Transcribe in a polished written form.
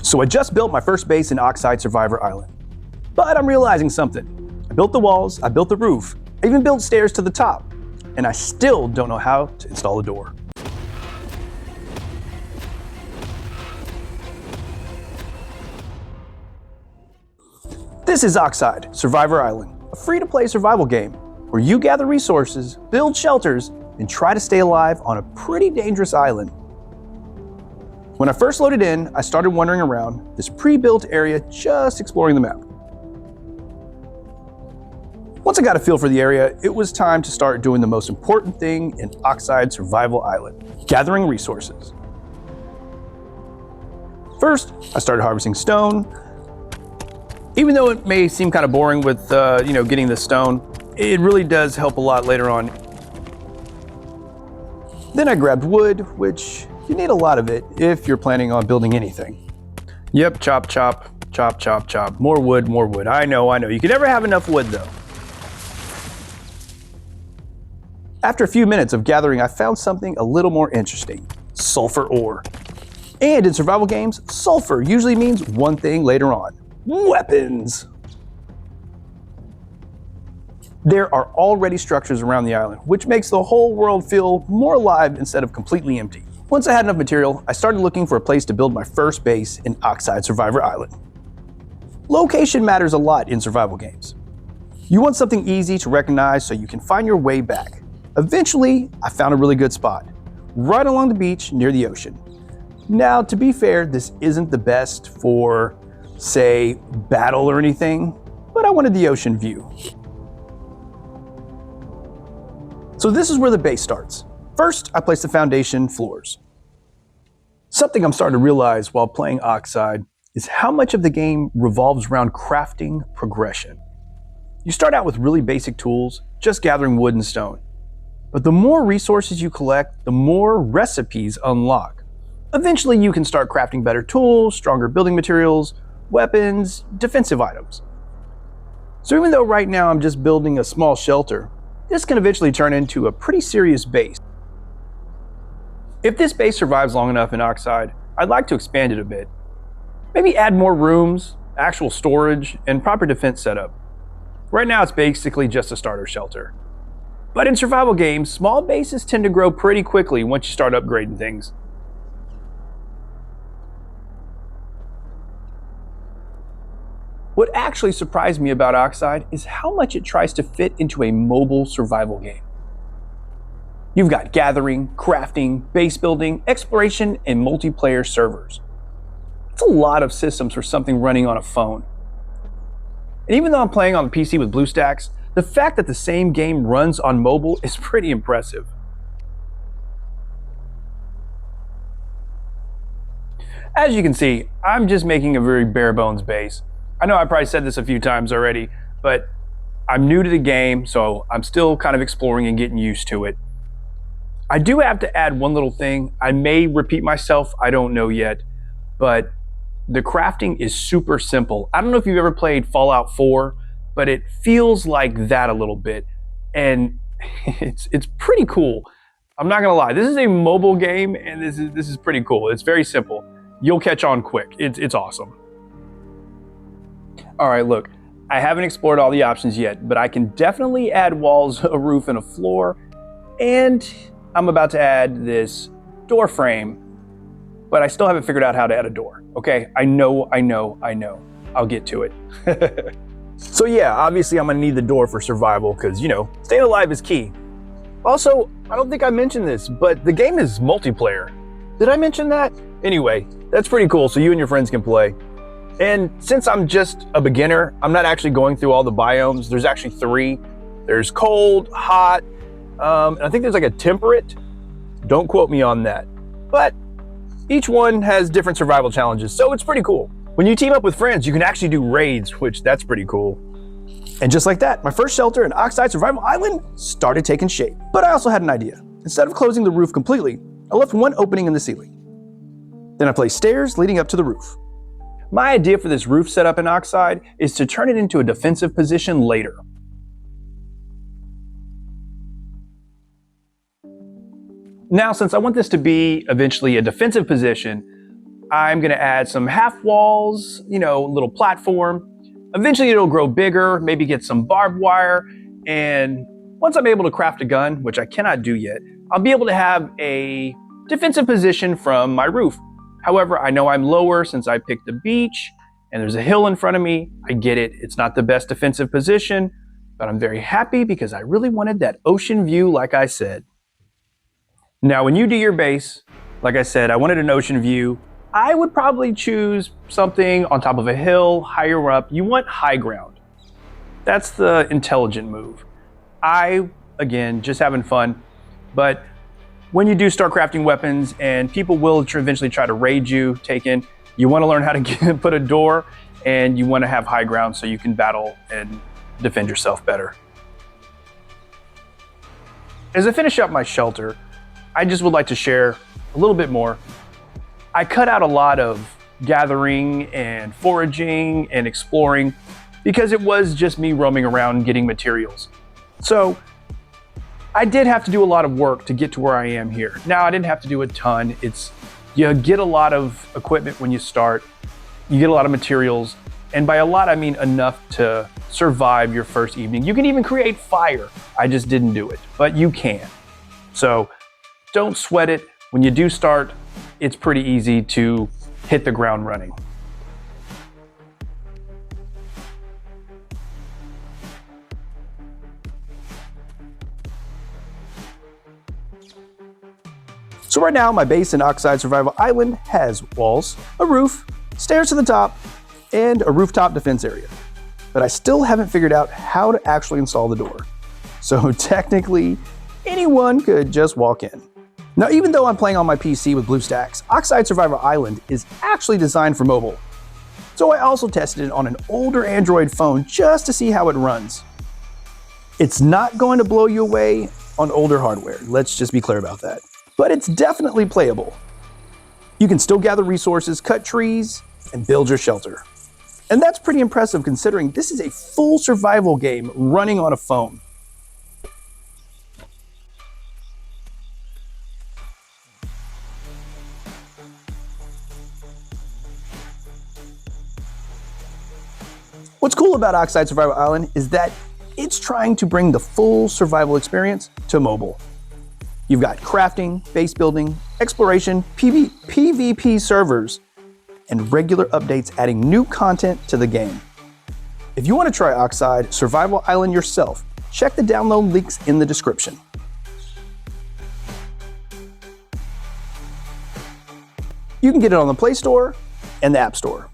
So I just built my first base in Oxide Survivor Island. But I'm realizing something. I built the walls, I built the roof, I even built stairs to the top, and I still don't know how to install a door. This is Oxide Survivor Island, a free-to-play survival game where you gather resources, build shelters, and try to stay alive on a pretty dangerous island. When I first loaded in, I started wandering around this pre-built area, just exploring the map. Once I got a feel for the area, it was time to start doing the most important thing in Oxide Survival Island, gathering resources. First, I started harvesting stone. Even though it may seem kind of boring with getting the stone, it really does help a lot later on. Then I grabbed wood, which you need a lot of it if you're planning on building anything. Yep, chop, chop, chop, chop, chop. More wood, more wood. I know. You can never have enough wood though. After a few minutes of gathering, I found something a little more interesting: sulfur ore. And in survival games, sulfur usually means one thing later on: weapons. There are already structures around the island, which makes the whole world feel more alive instead of completely empty. Once I had enough material, I started looking for a place to build my first base in Oxide Survivor Island. Location matters a lot in survival games. You want something easy to recognize so you can find your way back. Eventually, I found a really good spot, right along the beach near the ocean. Now, to be fair, this isn't the best for, say, battle or anything, but I wanted the ocean view. So this is where the base starts. First, I place the foundation floors. Something I'm starting to realize while playing Oxide is how much of the game revolves around crafting progression. You start out with really basic tools, just gathering wood and stone. But the more resources you collect, the more recipes unlock. Eventually you can start crafting better tools, stronger building materials, weapons, defensive items. So even though right now I'm just building a small shelter, this can eventually turn into a pretty serious base. If this base survives long enough in Oxide, I'd like to expand it a bit. Maybe add more rooms, actual storage, and proper defense setup. Right now it's basically just a starter shelter. But in survival games, small bases tend to grow pretty quickly once you start upgrading things. What actually surprised me about Oxide is how much it tries to fit into a mobile survival game. You've got gathering, crafting, base building, exploration, and multiplayer servers. It's a lot of systems for something running on a phone. And even though I'm playing on the PC with Bluestacks, the fact that the same game runs on mobile is pretty impressive. As you can see, I'm just making a very bare bones base. I know I probably said this a few times already, but I'm new to the game, so I'm still kind of exploring and getting used to it. I do have to add one little thing. I may repeat myself, I don't know yet, but the crafting is super simple. I don't know if you've ever played Fallout 4, but it feels like that a little bit, and it's pretty cool. I'm not gonna lie, this is a mobile game, and this is pretty cool. It's very simple. You'll catch on quick. It's awesome. All right, look, I haven't explored all the options yet, but I can definitely add walls, a roof, and a floor, and I'm about to add this door frame, but I still haven't figured out how to add a door. Okay, I know. I'll get to it. So yeah, obviously I'm gonna need the door for survival because, staying alive is key. Also, I don't think I mentioned this, but the game is multiplayer. Did I mention that? Anyway, that's pretty cool, so you and your friends can play. And since I'm just a beginner, I'm not actually going through all the biomes. There's actually 3. There's cold, hot, and I think there's like a temperate. Don't quote me on that. But each one has different survival challenges, so it's pretty cool. When you team up with friends, you can actually do raids, which that's pretty cool. And just like that, my first shelter in Oxide Survival Island started taking shape. But I also had an idea. Instead of closing the roof completely, I left one opening in the ceiling. Then I placed stairs leading up to the roof. My idea for this roof setup in Oxide is to turn it into a defensive position later. Now, since I want this to be eventually a defensive position, I'm gonna add some half walls, you know, a little platform. Eventually it'll grow bigger, maybe get some barbed wire, and once I'm able to craft a gun, which I cannot do yet, I'll be able to have a defensive position from my roof. However, I know I'm lower since I picked the beach and there's a hill in front of me. I get it, it's not the best defensive position, but I'm very happy because I really wanted that ocean view like I said. Now, when you do your base, like I said, I wanted an ocean view. I would probably choose something on top of a hill, higher up. You want high ground. That's the intelligent move. Again, just having fun, but when you do start crafting weapons and people will eventually try to raid you, take in, you want to learn how to put a door and you want to have high ground so you can battle and defend yourself better. As I finish up my shelter, I just would like to share a little bit more. I cut out a lot of gathering and foraging and exploring because it was just me roaming around and getting materials. So I did have to do a lot of work to get to where I am here. Now, I didn't have to do a ton. You get a lot of equipment when you start, you get a lot of materials, and by a lot I mean enough to survive your first evening. You can even create fire. I just didn't do it, but you can. So don't sweat it. When you do start, it's pretty easy to hit the ground running. So right now, my base in Oxide Survival Island has walls, a roof, stairs to the top, and a rooftop defense area. But I still haven't figured out how to actually install the door. So technically, anyone could just walk in. Now, even though I'm playing on my PC with Bluestacks, Oxide Survival Island is actually designed for mobile. So I also tested it on an older Android phone just to see how it runs. It's not going to blow you away on older hardware, let's just be clear about that. But it's definitely playable. You can still gather resources, cut trees, and build your shelter. And that's pretty impressive considering this is a full survival game running on a phone. What's cool about Oxide Survival Island is that it's trying to bring the full survival experience to mobile. You've got crafting, base building, exploration, PvP servers, and regular updates adding new content to the game. If you want to try Oxide Survival Island yourself, check the download links in the description. You can get it on the Play Store and the App Store.